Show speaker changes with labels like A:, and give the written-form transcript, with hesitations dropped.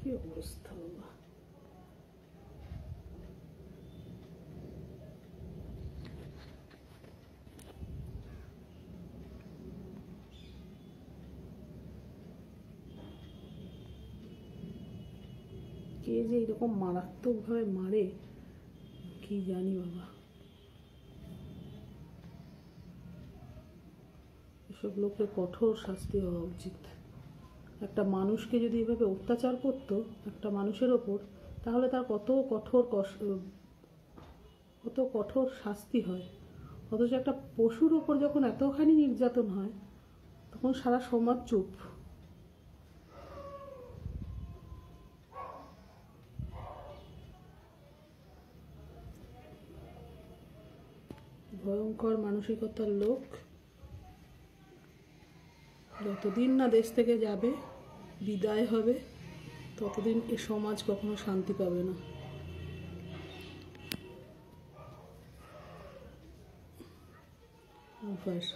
A: কি অবস্থা বাবা। কে যে এরকম মারাত্মকভাবে মারে কি জানি বাবা। এসব লোকের কঠোর শাস্তি হওয়া উচিত। একটা মানুষকে যদি এভাবে অত্যাচার করতো একটা মানুষের ওপর, তাহলে তার কত কঠোর শাস্তি হয়। অথচ একটা পশুর ওপর যখন এতখানি নির্যাতন হয় তখন সারা সমাজ চুপ। ভয়ঙ্কর মানসিকতার লোক যতদিন না দেশ থেকে যাবে, বিদায় হবে, ততদিন এ সমাজ কখনো শান্তি পাবে না। অভ্যাস।